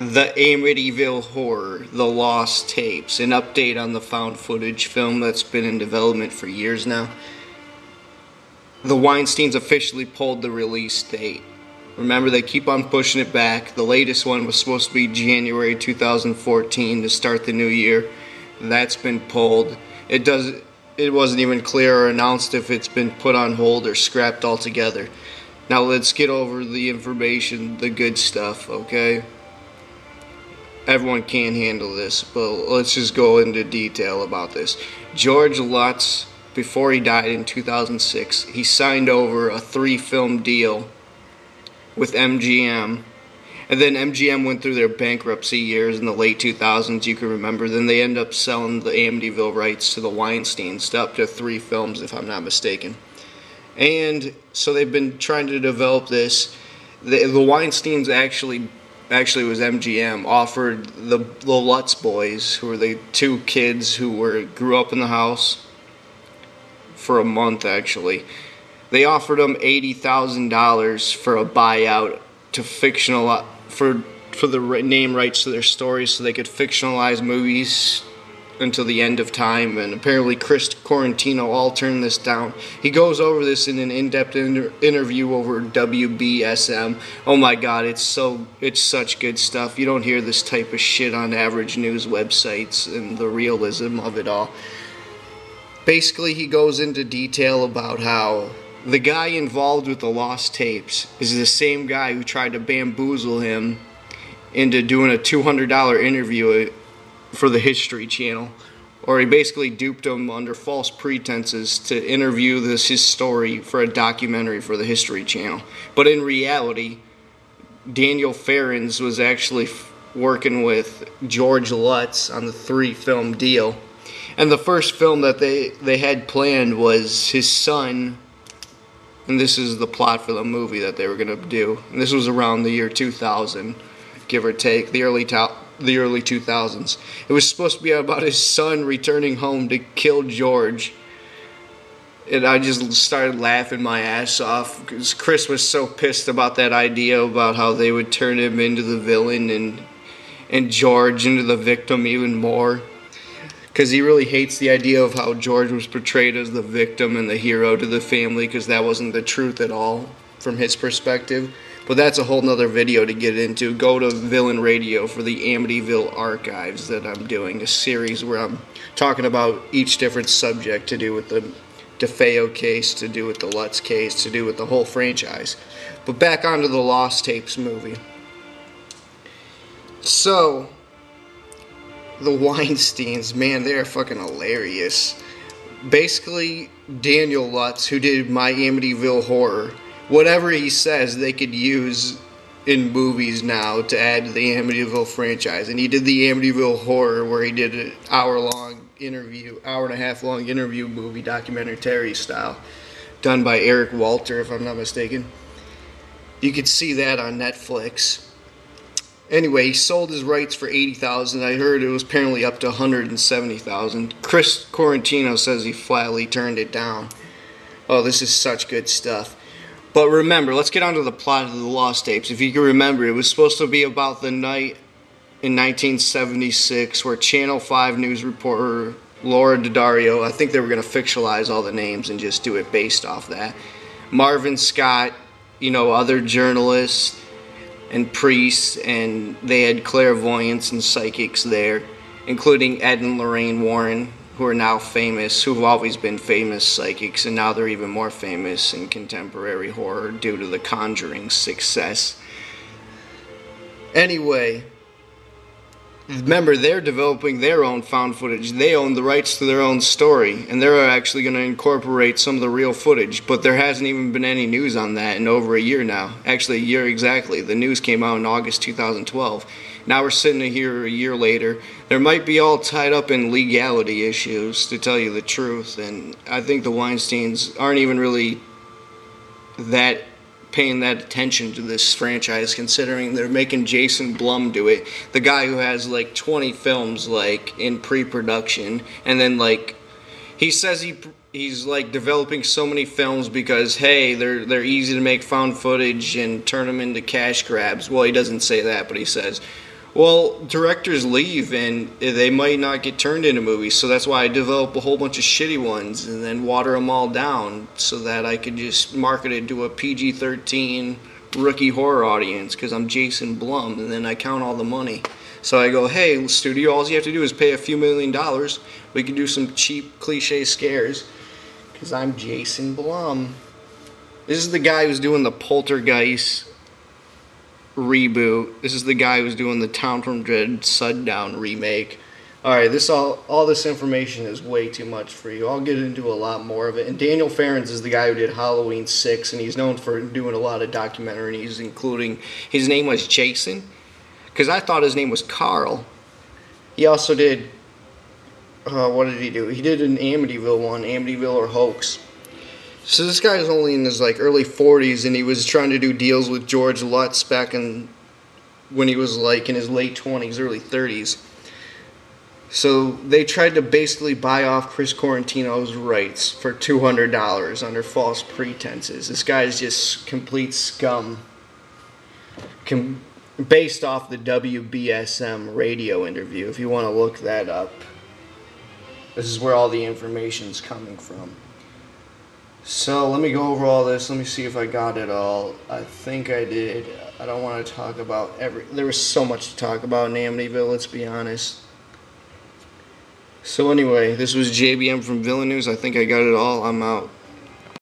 The Amityville Horror, The Lost Tapes, an update on the found footage film that's been in development for years now. The Weinsteins officially pulled the release date. Remember, they keep on pushing it back. The latest one was supposed to be January 2014 to start the new year. That's been pulled. It wasn't even clear or announced if it's been put on hold or scrapped altogether. Now let's get over the information, the good stuff, okay? Everyone can't handle this, but let's just go into detail about this. George Lutz, before he died in 2006, he signed over a 3-film deal with MGM. And then MGM went through their bankruptcy years in the late 2000s, you can remember. Then they ended up selling the Amityville rights to the Weinsteins, up to 3 films, if I'm not mistaken. And so they've been trying to develop this. The Weinsteins actually was MGM, offered the Lutz boys, who were the 2 kids who grew up in the house for a month actually. They offered them $80,000 for a buyout to fictionalize for the name rights to their stories, so they could fictionalize movies until the end of time. And apparently Christopher Quaratino all turned this down. He goes over this in an in-depth interview over WBSM. Oh my god, it's such good stuff. You don't hear this type of shit on average news websites, and the realism of it all. Basically, he goes into detail about how the guy involved with the lost tapes is the same guy who tried to bamboozle him into doing a $200 interview for the History Channel. Or he basically duped him under false pretenses to interview his story for a documentary for the History Channel. But in reality, David Farrands was actually working with George Lutz on the 3-film deal. And the first film that they had planned was his son, and this is the plot for the movie that they were going to do. And this was around the year 2000, give or take, the early 2000s. It was supposed to be about his son returning home to kill George. And I just started laughing my ass off because Chris was so pissed about that idea about how they would turn him into the villain and George into the victim even more. Because he really hates the idea of how George was portrayed as the victim and the hero to the family, because that wasn't the truth at all from his perspective. But that's a whole nother video to get into. Go to Villain Radio for the Amityville Archives that I'm doing, a series where I'm talking about each different subject to do with the DeFeo case, to do with the Lutz case, to do with the whole franchise. But back onto the Lost Tapes movie. So, the Weinsteins, man, they're fucking hilarious. Basically, Daniel Lutz, who did My Amityville Horror, whatever he says they could use in movies now to add to the Amityville franchise. And he did the Amityville Horror, where he did an hour and a half long interview movie, documentary style, done by Eric Walter, if I'm not mistaken. You could see that on Netflix. Anyway, he sold his rights for $80,000. I heard it was apparently up to $170,000. Chris Quaratino says he flatly turned it down. Oh, this is such good stuff. But remember, let's get on to the plot of the Lost Tapes. If you can remember, it was supposed to be about the night in 1976 where Channel 5 news reporter Laura Daddario, I think they were going to fictionalize all the names and just do it based off that. Marvin Scott, other journalists and priests, and they had clairvoyants and psychics there, including Ed and Lorraine Warren, who are now famous, who've always been famous psychics, and now they're even more famous in contemporary horror due to The Conjuring's success. Anyway, remember, they're developing their own found footage. They own the rights to their own story, and they're actually going to incorporate some of the real footage, but there hasn't even been any news on that in over a year now. Actually, a year exactly. The news came out in August 2012. Now we're sitting here a year later. There might be all tied up in legality issues, to tell you the truth, and I think the Weinsteins aren't even really paying that attention to this franchise, considering they're making Jason Blum do it, the guy who has like 20 films like in pre-production, and then like he says he's like developing so many films because hey, they're easy to make found footage and turn them into cash grabs. Well, he doesn't say that, but he says, Well, directors leave and they might not get turned into movies, so that's why I develop a whole bunch of shitty ones and then water them all down so that I could just market it to a PG-13 rookie horror audience because I'm Jason Blum, and then I count all the money. So I go, hey, studio, all you have to do is pay a few $1,000,000. We can do some cheap cliche scares because I'm Jason Blum. This is the guy who's doing the Poltergeist reboot. This is the guy who's doing the Town from Dread Sundown remake. Alright, all this information is way too much for you. I'll get into a lot more of it. And David Farrands is the guy who did Halloween 6, and he's known for doing a lot of documentaries, including his name was Jason, because I thought his name was Carl. He also did, what did he do? He did an Amityville one, Amityville or Hoax. So this guy is only in his early 40s, and he was trying to do deals with George Lutz back when he was in his late 20s, early 30s. So they tried to basically buy off Chris Quaratino's rights for $200 under false pretenses. This guy is just complete scum. Based off the WBSM radio interview, if you want to look that up. This is where all the information's coming from. So let me go over all this. Let me see if I got it all. I think I did. I don't want to talk about there was so much to talk about in Amityville, let's be honest. So anyway, this was JBM from VillainNews. I think I got it all. I'm out.